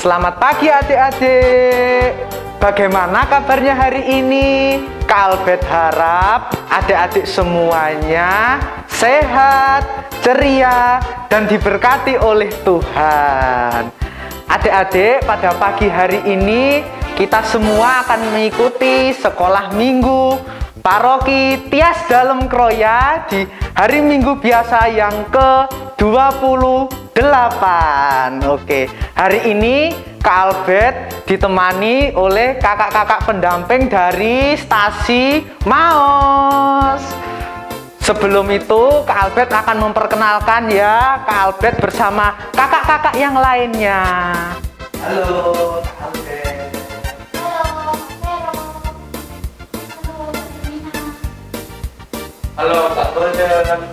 Selamat pagi adik-adik. Bagaimana kabarnya hari ini? Kak Albert harap adik-adik semuanya sehat, ceria, dan diberkati oleh Tuhan. Adik-adik, pada pagi hari ini kita semua akan mengikuti sekolah minggu Paroki Tias Dalem Kroya di hari Minggu biasa yang ke-28. Oke, hari ini Kak Albert ditemani oleh kakak-kakak pendamping dari stasi Maos. Sebelum itu, Kak Albert akan memperkenalkan ya Kak Albert bersama kakak-kakak yang lainnya. Halo, Kak Albert. Halo Kak Golden.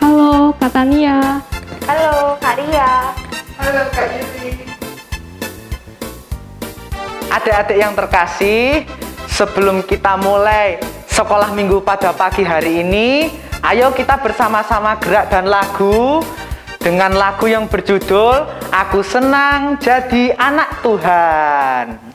Halo Kak Tania. Halo Kak Ria. Halo Kak Yuri. Adik-adik yang terkasih, sebelum kita mulai sekolah minggu pada pagi hari ini, ayo kita bersama-sama gerak dan lagu dengan lagu yang berjudul Aku Senang Jadi Anak Tuhan.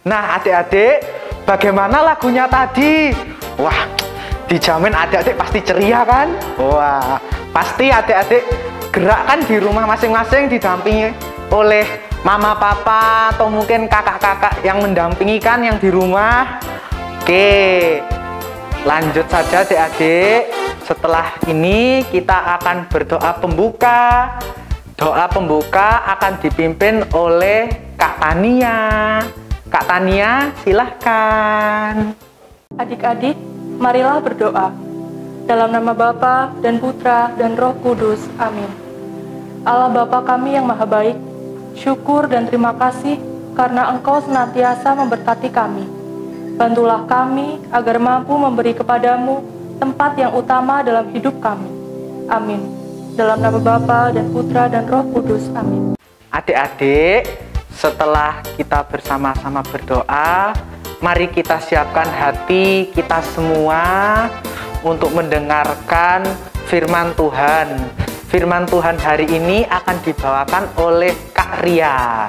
Nah adik-adik, bagaimana lagunya tadi? Wah, dijamin adik-adik pasti ceria kan? Wah, pasti adik-adik gerakkan di rumah masing-masing didampingi oleh mama papa atau mungkin kakak-kakak yang mendampingi kan yang di rumah. Oke, lanjut saja adik-adik. Setelah ini kita akan berdoa pembuka. Doa pembuka akan dipimpin oleh Kak Tania. Kak Tania, silahkan. Adik-adik, marilah berdoa. Dalam nama Bapa dan Putra dan Roh Kudus. Amin. Allah Bapa kami yang maha baik, syukur dan terima kasih karena Engkau senantiasa memberkati kami. Bantulah kami agar mampu memberi kepadamu tempat yang utama dalam hidup kami. Amin. Dalam nama Bapa dan Putra dan Roh Kudus. Amin. Adik-adik, setelah kita bersama-sama berdoa, mari kita siapkan hati kita semua untuk mendengarkan firman Tuhan. Firman Tuhan hari ini akan dibawakan oleh Kak Ria.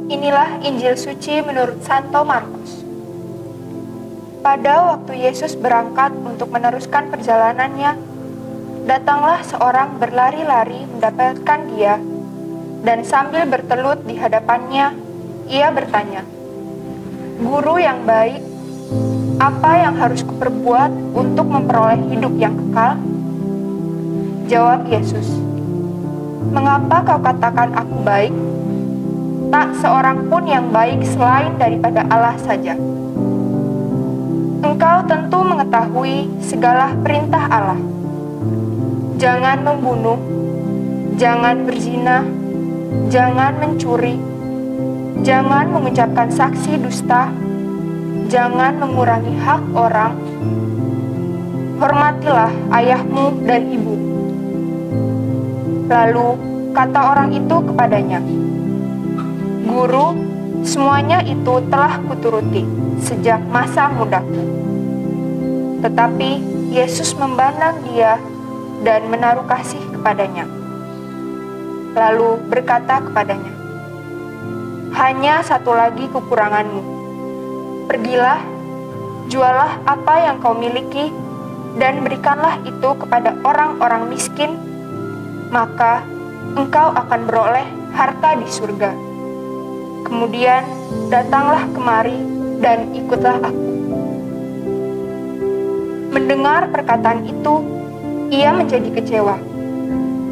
Inilah Injil suci menurut Santo Markus. Pada waktu Yesus berangkat untuk meneruskan perjalanannya, datanglah seorang berlari-lari mendapatkan dia, dan sambil bertelut di hadapannya, ia bertanya, "Guru yang baik, apa yang harus kuperbuat untuk memperoleh hidup yang kekal?" Jawab Yesus, Mengapa kau katakan aku baik? Tak seorang pun yang baik selain daripada Allah saja. Engkau tentu mengetahui segala perintah Allah. Jangan membunuh, jangan berzina, jangan mencuri, jangan mengucapkan saksi dusta, jangan mengurangi hak orang, hormatilah ayahmu dan ibu. Lalu kata orang itu kepadanya, Guru, semuanya itu telah kuturuti sejak masa mudaku. Tetapi Yesus memandang dia dan menaruh kasih kepadanya. Lalu berkata kepadanya, hanya satu lagi kekuranganmu. Pergilah, jualah apa yang kau miliki, dan berikanlah itu kepada orang-orang miskin, maka engkau akan beroleh harta di surga. Kemudian datanglah kemari dan ikutlah aku. Mendengar perkataan itu, ia menjadi kecewa,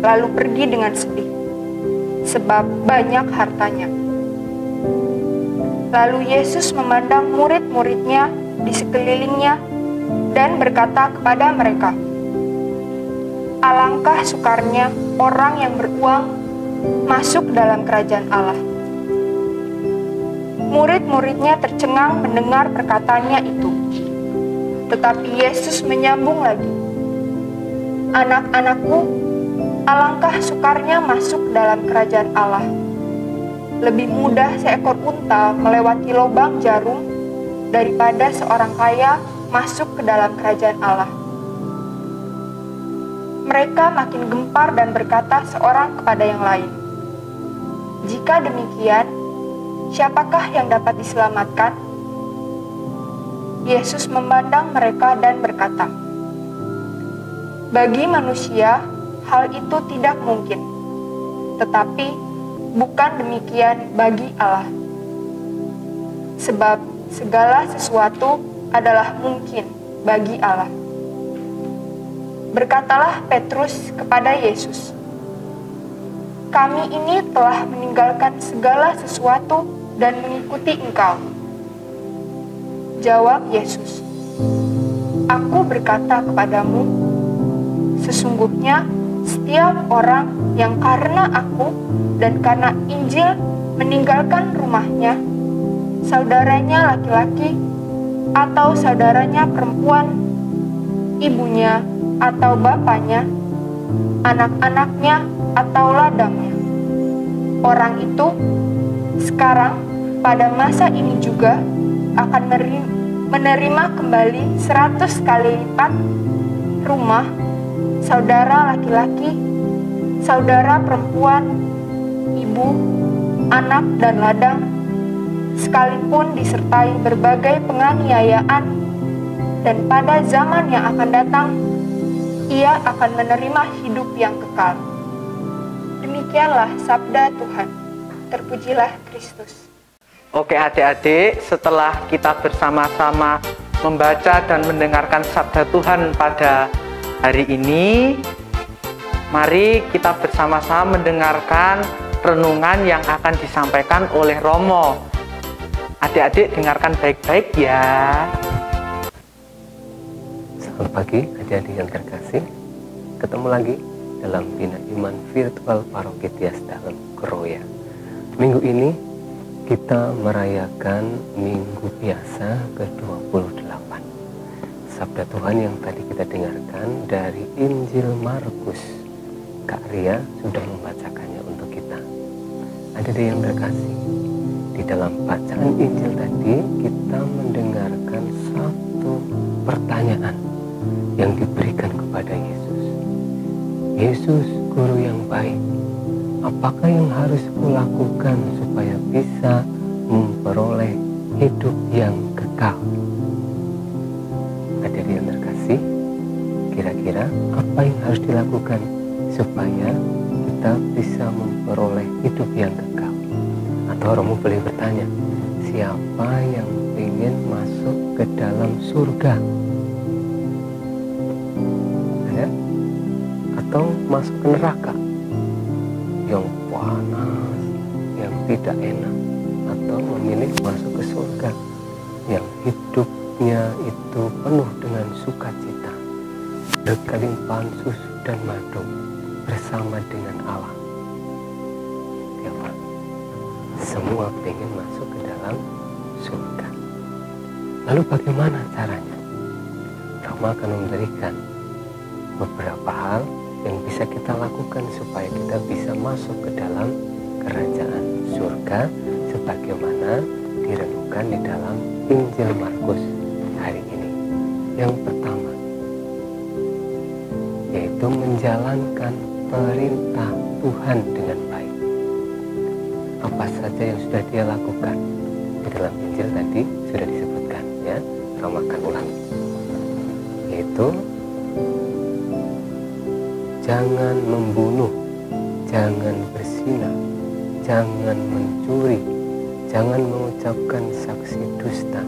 lalu pergi dengan sedih, sebab banyak hartanya. Lalu Yesus memandang murid-muridnya di sekelilingnya dan berkata kepada mereka, alangkah sukarnya orang yang beruang masuk dalam kerajaan Allah. Murid-muridnya tercengang mendengar perkataannya itu. Tetapi Yesus menyambung lagi, anak-anakku, alangkah sukarnya masuk dalam kerajaan Allah. Lebih mudah seekor unta melewati lubang jarum daripada seorang kaya masuk ke dalam kerajaan Allah. Mereka makin gempar dan berkata seorang kepada yang lain, jika demikian, siapakah yang dapat diselamatkan? Yesus memandang mereka dan berkata, bagi manusia, hal itu tidak mungkin, tetapi bukan demikian bagi Allah. Sebab segala sesuatu adalah mungkin bagi Allah. Berkatalah Petrus kepada Yesus, kami ini telah meninggalkan segala sesuatu dan mengikuti Engkau. Jawab Yesus, aku berkata kepadamu, sesungguhnya setiap orang yang karena aku dan karena Injil meninggalkan rumahnya, saudaranya laki-laki atau saudaranya perempuan, ibunya atau bapaknya, anak-anaknya atau ladangnya, orang itu sekarang pada masa ini juga akan menerima kembali 100 kali lipat rumah, saudara laki-laki, saudara perempuan, ibu, anak dan ladang, sekalipun disertai berbagai penganiayaan, dan pada zaman yang akan datang, ia akan menerima hidup yang kekal. Demikianlah sabda Tuhan. Terpujilah Kristus. Oke adik-adik, setelah kita bersama-sama membaca dan mendengarkan sabda Tuhan pada hari ini, mari kita bersama-sama mendengarkan renungan yang akan disampaikan oleh Romo. Adik-adik dengarkan baik-baik ya. Selamat pagi adik-adik yang terkasih. Ketemu lagi dalam Bina Iman Virtual Paroki Tias Dalem Kroya. Minggu ini kita merayakan Minggu Biasa ke-28. Sabda Tuhan yang tadi kita dengarkan dari Injil Markus. Kak Ria sudah membacakannya untuk kita. Adik-adik yang terkasih, di dalam bacaan Injil tadi kita mendengarkan satu pertanyaan yang diberikan kepada Yesus. Yesus, guru yang baik, apakah yang harus kulakukan supaya bisa memperoleh hidup yang kekal? Adik-adik yang terkasih, kira-kira apa yang harus dilakukan supaya kita bisa memperoleh hidup yang kekal? Atau Romo boleh bertanya, siapa yang ingin masuk ke dalam surga? Ada? Atau masuk ke neraka? yang panas, yang tidak enak, atau memilih masuk ke surga yang hidupnya itu penuh dengan sukacita, berkelimpahan susu dan madu bersama dengan Allah? Siapa? Semua ingin masuk ke dalam surga. Lalu bagaimana caranya? Rama akan memberikan beberapa hal yang bisa kita lakukan supaya kita bisa masuk ke dalam kerajaan surga sebagaimana direnungkan di dalam Injil Markus hari ini. Yang pertama, yaitu menjalankan perintah Tuhan dengan baik. Apa saja yang sudah dia lakukan di dalam Injil tadi sudah disebutkan, ya. Rama akan ulangi, yaitu jangan membunuh, jangan berzina, jangan mencuri, jangan mengucapkan saksi dusta,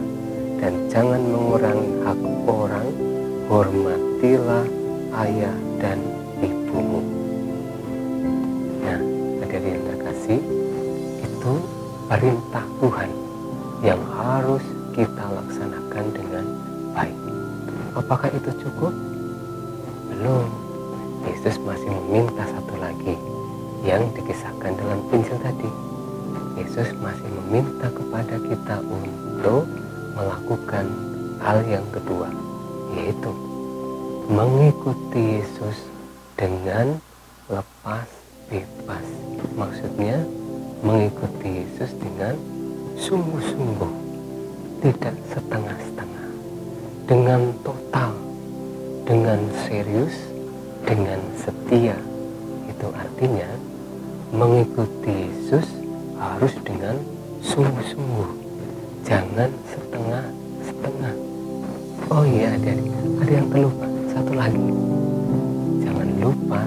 dan jangan mengurangi hak orang. Hormatilah ayah dan ibumu. Nah, hadirin terkasih, itu perintah Tuhan yang harus kita laksanakan dengan baik. Apakah itu cukup? Belum. Yesus masih meminta satu lagi yang dikisahkan dalam Injil tadi. Yesus masih meminta kepada kita untuk melakukan hal yang kedua, yaitu mengikuti Yesus dengan lepas bebas. Maksudnya mengikuti Yesus dengan sungguh-sungguh, tidak setengah-setengah, dengan total, dengan serius, dengan setia. Itu artinya mengikuti Yesus harus dengan sungguh-sungguh, jangan setengah-setengah. Oh iya, ada yang terlupa, satu lagi. Jangan lupa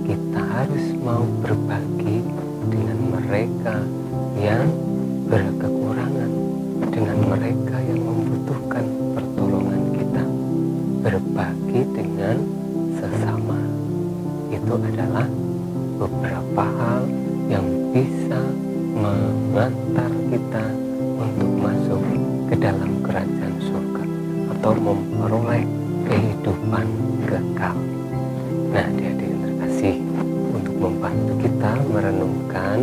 kita harus mau berbagi dengan mereka yang berkekurangan, dengan mereka yang membutuhkan pertolongan kita. Berbagi dengan sesama. Itu adalah beberapa hal yang bisa mengantar kita untuk masuk ke dalam kerajaan surga atau memperoleh kehidupan kekal. Nah, adik-adik yang terkasih, untuk membantu kita merenungkan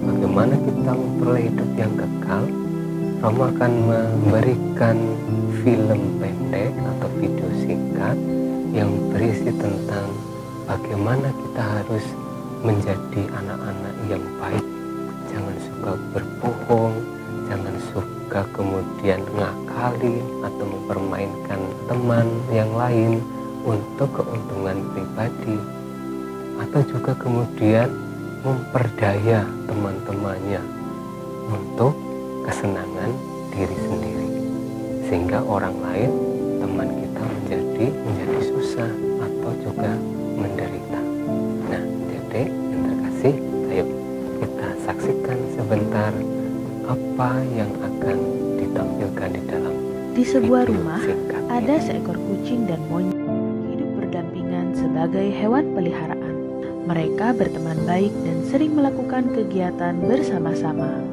bagaimana kita memperoleh hidup yang kekal, Rama akan memberikan film pendek atau video singkat yang berisi tentang bagaimana kita harus menjadi anak-anak yang baik. Jangan suka berbohong, jangan suka kemudian ngakalin atau mempermainkan teman yang lain untuk keuntungan pribadi, atau juga kemudian memperdaya teman-temannya untuk kesenangan diri sendiri, sehingga orang lain, teman kita menjadi susah atau juga menderita. Nah, adik-adik yang terkasih, ayo kita saksikan sebentar apa yang akan ditampilkan di dalam di sebuah video rumah singkat ada ini. seekor kucing dan monyet hidup berdampingan sebagai hewan peliharaan. Mereka berteman baik dan sering melakukan kegiatan bersama-sama.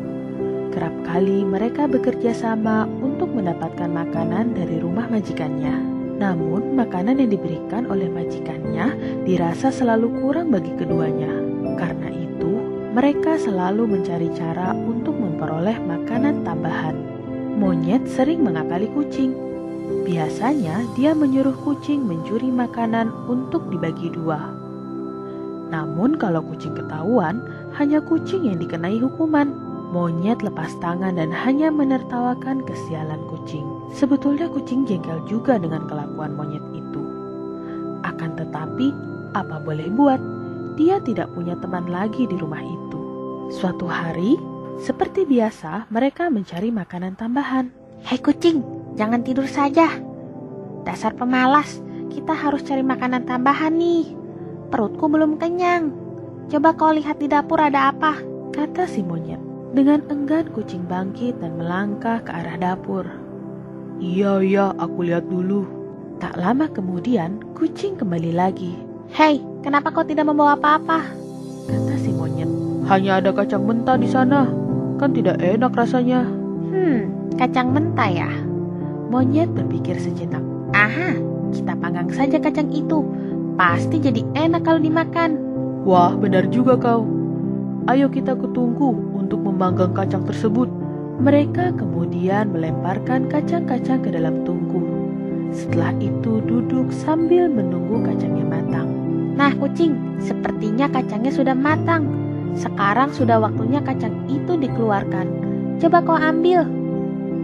Kerap kali mereka bekerja sama untuk mendapatkan makanan dari rumah majikannya. Namun, makanan yang diberikan oleh majikannya dirasa selalu kurang bagi keduanya. Karena itu, mereka selalu mencari cara untuk memperoleh makanan tambahan. Monyet sering mengakali kucing. Biasanya, dia menyuruh kucing mencuri makanan untuk dibagi dua. Namun, kalau kucing ketahuan, hanya kucing yang dikenai hukuman. Monyet lepas tangan dan hanya menertawakan kesialan kucing. Sebetulnya kucing jengkel juga dengan kelakuan monyet itu. Akan tetapi, apa boleh buat, dia tidak punya teman lagi di rumah itu. Suatu hari, seperti biasa, mereka mencari makanan tambahan. Hei kucing, jangan tidur saja. Dasar pemalas, kita harus cari makanan tambahan nih. Perutku belum kenyang. Coba kau lihat di dapur ada apa, kata si monyet. Dengan enggan kucing bangkit dan melangkah ke arah dapur. Iya, aku lihat dulu. Tak lama kemudian, kucing kembali lagi. Hei, kenapa kau tidak membawa apa-apa? Kata si monyet. Hanya ada kacang mentah di sana. Kan tidak enak rasanya. Kacang mentah ya? Monyet berpikir sejenak. Aha, kita panggang saja kacang itu. Pasti jadi enak kalau dimakan. Wah, benar juga kau. Ayo kita ke tungku untuk memanggang kacang tersebut. Mereka kemudian melemparkan kacang-kacang ke dalam tungku. Setelah itu duduk sambil menunggu kacangnya matang. Nah kucing, sepertinya kacangnya sudah matang. Sekarang sudah waktunya kacang itu dikeluarkan. Coba kau ambil,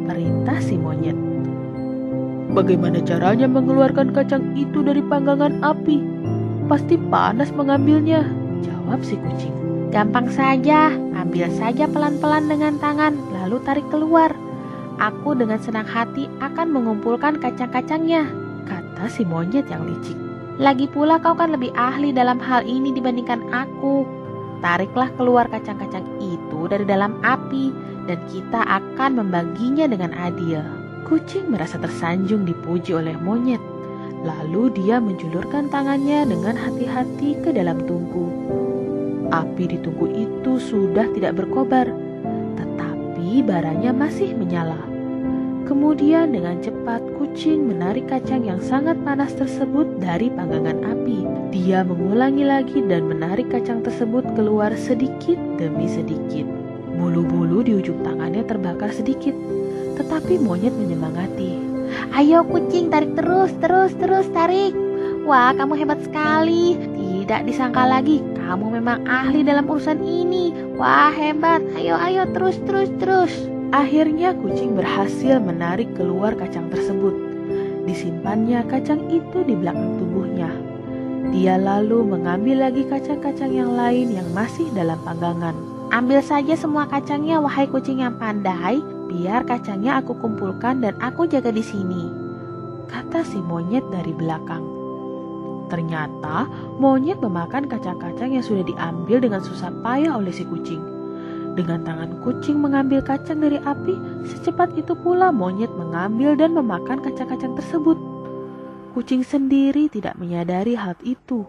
perintah si monyet. Bagaimana caranya mengeluarkan kacang itu dari panggangan api? Pasti panas mengambilnya, jawab si kucing. Gampang saja, ambil saja pelan-pelan dengan tangan, lalu tarik keluar. Aku dengan senang hati akan mengumpulkan kacang-kacangnya, kata si monyet yang licik. Lagi pula kau kan lebih ahli dalam hal ini dibandingkan aku. Tariklah keluar kacang-kacang itu dari dalam api, dan kita akan membaginya dengan adil. Kucing merasa tersanjung dipuji oleh monyet. Lalu dia menjulurkan tangannya dengan hati-hati ke dalam tungku. Api di tungku itu sudah tidak berkobar, tetapi baranya masih menyala. Kemudian dengan cepat kucing menarik kacang yang sangat panas tersebut dari panggangan api. Dia mengulangi lagi dan menarik kacang tersebut keluar sedikit demi sedikit. Bulu-bulu di ujung tangannya terbakar sedikit, tetapi monyet menyemangati. Ayo kucing, tarik terus, tarik. Wah, kamu hebat sekali. Tidak disangka lagi, kamu memang ahli dalam urusan ini. Wah, hebat. Ayo, terus. Akhirnya kucing berhasil menarik keluar kacang tersebut. Disimpannya kacang itu di belakang tubuhnya. Dia lalu mengambil lagi kacang-kacang yang lain yang masih dalam panggangan. Ambil saja semua kacangnya, wahai kucing yang pandai. Biar kacangnya aku kumpulkan dan aku jaga di sini, kata si monyet dari belakang. Ternyata monyet memakan kacang-kacang yang sudah diambil dengan susah payah oleh si kucing. Dengan tangan kucing mengambil kacang dari api, secepat itu pula monyet mengambil dan memakan kacang-kacang tersebut. Kucing sendiri tidak menyadari hal itu.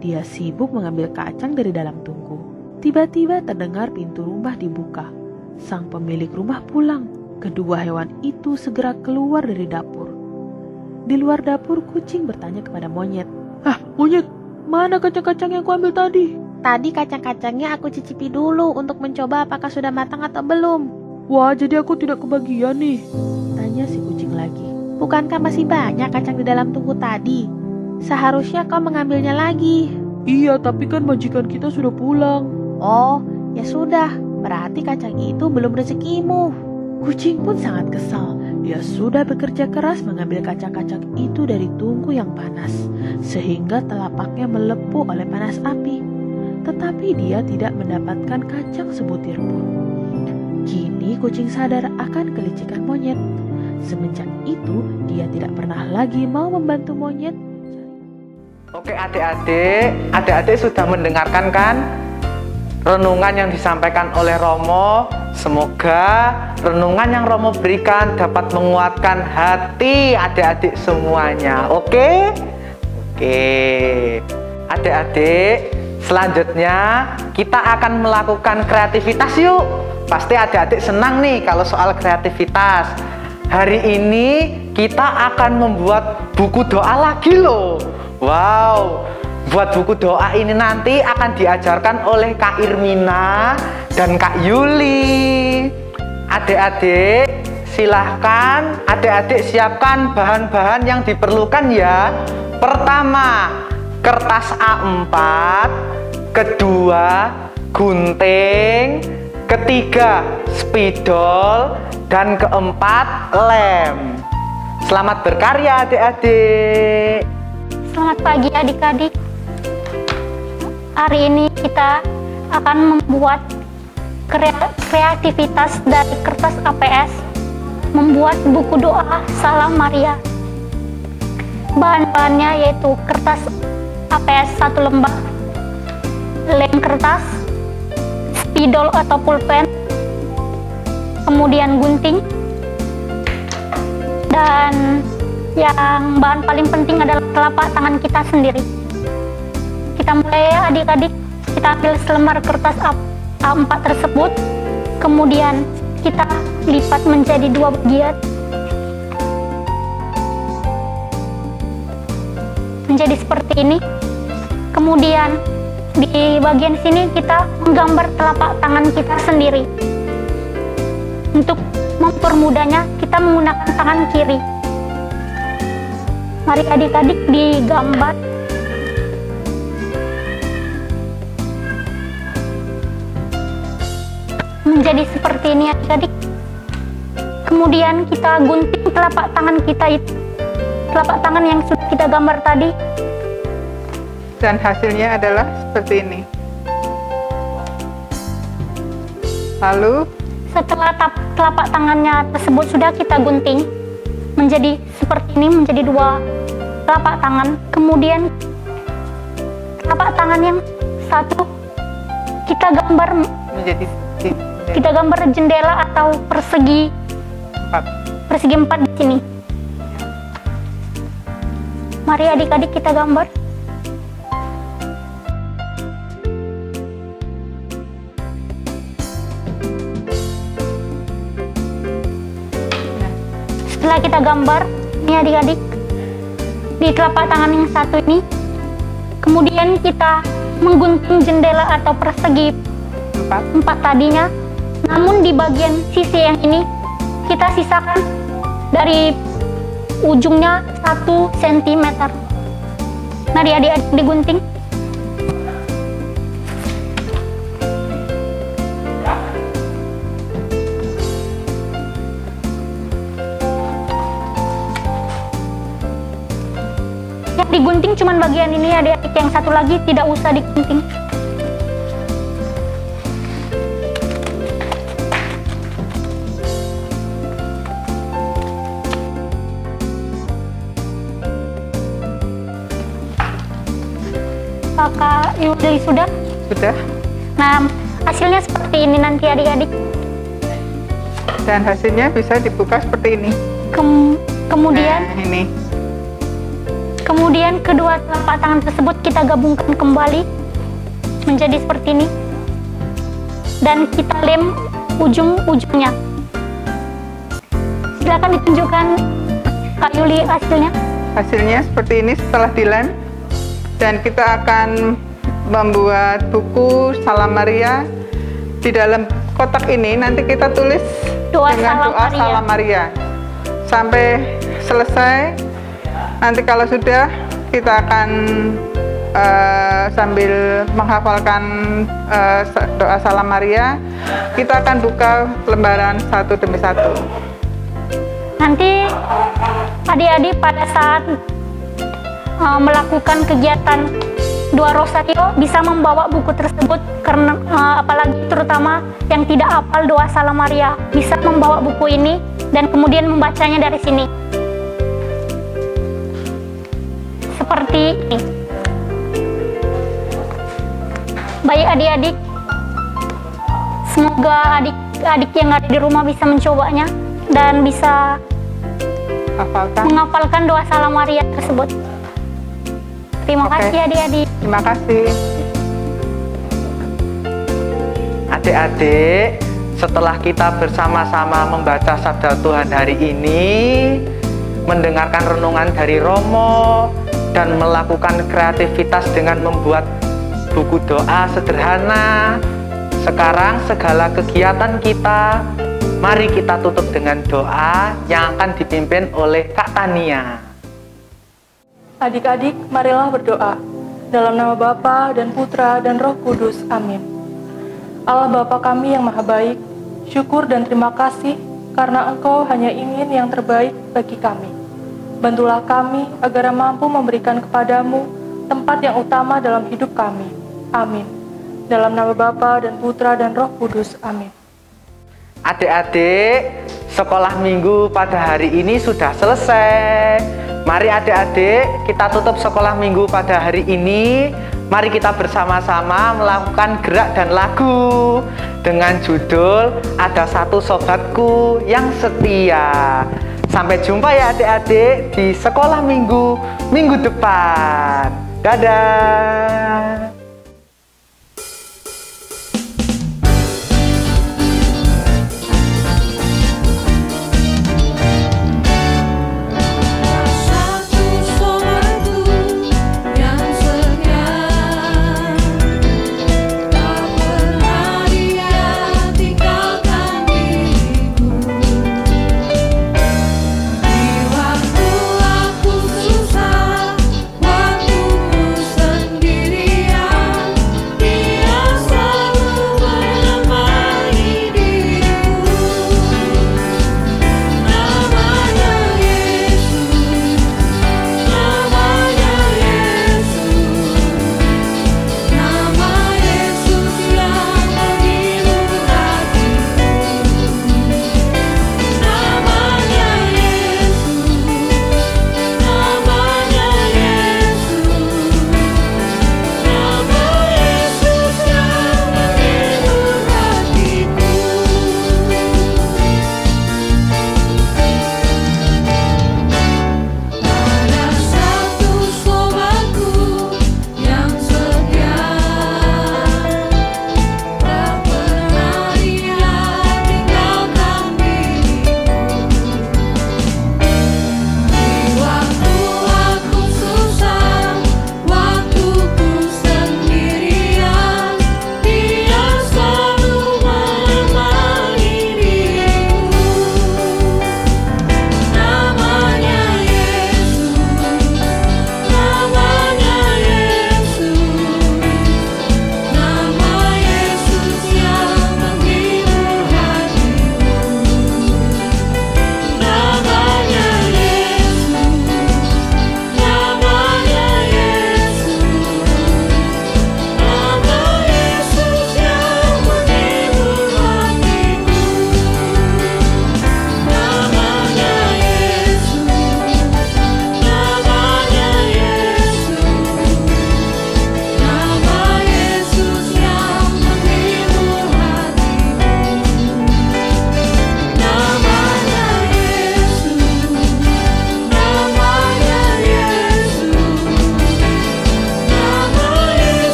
Dia sibuk mengambil kacang dari dalam tungku. Tiba-tiba terdengar pintu rumah dibuka. Sang pemilik rumah pulang. Kedua hewan itu segera keluar dari dapur. Di luar dapur, kucing bertanya kepada monyet. Monyet, mana kacang-kacang yang kuambil tadi? Tadi kacang-kacangnya aku cicipi dulu untuk mencoba apakah sudah matang atau belum. Wah, jadi aku tidak kebagian nih, tanya si kucing lagi. Bukankah masih banyak kacang di dalam tungku tadi? Seharusnya kau mengambilnya lagi. Iya, tapi kan majikan kita sudah pulang. Oh, ya sudah. Berarti kacang itu belum rezekimu. Kucing pun sangat kesal. Dia sudah bekerja keras mengambil kacang-kacang itu dari tungku yang panas, sehingga telapaknya melepuh oleh panas api. Tetapi dia tidak mendapatkan kacang sebutir pun. Kini kucing sadar akan kelicikan monyet. Semenjak itu, dia tidak pernah lagi mau membantu monyet. Oke adik-adik sudah mendengarkan kan renungan yang disampaikan oleh Romo. Semoga renungan yang Romo berikan dapat menguatkan hati adik-adik semuanya. Oke? Adik-adik, selanjutnya kita akan melakukan kreativitas yuk. Pasti adik-adik senang nih kalau soal kreativitas. Hari ini kita akan membuat buku doa lagi loh. Wow, buat buku doa ini nanti akan diajarkan oleh Kak Irmina dan Kak Yuli. Adik-adik silahkan adik-adik siapkan bahan-bahan yang diperlukan ya. Pertama, kertas A4. Kedua, gunting. Ketiga, spidol. Dan keempat, lem. Selamat berkarya adik-adik. Selamat pagi adik-adik. Hari ini kita akan membuat kreativitas dari kertas APS, membuat buku doa Salam Maria. Bahan-bahannya yaitu kertas APS 1 lembar, lem kertas, spidol atau pulpen, kemudian gunting, dan yang bahan paling penting adalah telapak tangan kita sendiri. Kita mulai ya adik-adik. Kita ambil selembar kertas A4 tersebut, kemudian kita lipat menjadi 2 bagian, menjadi seperti ini. Kemudian di bagian sini kita menggambar telapak tangan kita sendiri. Untuk mempermudahnya, kita menggunakan tangan kiri. Mari adik-adik digambar. Menjadi seperti ini adik-adik. Kemudian kita gunting telapak tangan kita itu, telapak tangan yang sudah kita gambar tadi. Dan hasilnya adalah seperti ini. Lalu Setelah telapak tangannya tersebut sudah kita gunting menjadi seperti ini, menjadi 2 telapak tangan. Kemudian telapak tangan yang satu kita gambar jendela atau persegi 4 di sini. Mari adik-adik kita gambar. Setelah kita gambar, ini adik-adik, di telapak tangan yang satu ini, kemudian kita menggunting jendela atau persegi 4 tadinya, namun di bagian sisi yang ini, kita sisakan dari ujungnya 1 cm. Mari adik-adik digunting. Yang digunting cuma bagian ini adik-adik, yang satu lagi tidak usah digunting. Kakak Yuli sudah? sudah. Nah, hasilnya seperti ini nanti adik-adik. Dan hasilnya bisa dibuka seperti ini. Kemudian Nah, ini. Kemudian kedua telapak tangan tersebut kita gabungkan kembali menjadi seperti ini. Dan kita lem ujung-ujungnya. Silakan ditunjukkan Kak Yuli hasilnya. Hasilnya seperti ini setelah dilem. Dan kita akan membuat buku Salam Maria. Di dalam kotak ini nanti kita tulis dengan doa Salam Maria sampai selesai. Nanti kalau sudah, kita akan sambil menghafalkan doa Salam Maria, kita akan buka lembaran satu demi satu. Nanti adik-adik pada saat melakukan kegiatan doa rosario bisa membawa buku tersebut, karena apalagi terutama yang tidak hafal doa Salam Maria bisa membawa buku ini dan kemudian membacanya dari sini. Seperti ini. Baik adik-adik, semoga adik-adik yang ada di rumah bisa mencobanya dan bisa menghafalkan doa Salam Maria tersebut. Terima kasih adik-adik. Terima kasih. Adik-adik, setelah kita bersama-sama membaca sabda Tuhan hari ini, mendengarkan renungan dari Romo, dan melakukan kreativitas dengan membuat buku doa sederhana. Sekarang segala kegiatan kita, mari kita tutup dengan doa yang akan dipimpin oleh Kak Tania. Adik-adik, marilah berdoa. Dalam nama Bapa dan Putra dan Roh Kudus. Amin. Allah Bapa kami yang maha baik, syukur dan terima kasih karena Engkau hanya ingin yang terbaik bagi kami. Bantulah kami agar mampu memberikan kepadamu tempat yang utama dalam hidup kami. Amin. Dalam nama Bapa dan Putra dan Roh Kudus. Amin. Adik-adik, sekolah minggu pada hari ini sudah selesai. Mari adik-adik, kita tutup sekolah minggu pada hari ini. Mari kita bersama-sama melakukan gerak dan lagu dengan judul Ada Satu Sobatku Yang Setia. Sampai jumpa ya adik-adik di sekolah minggu depan. Dadah.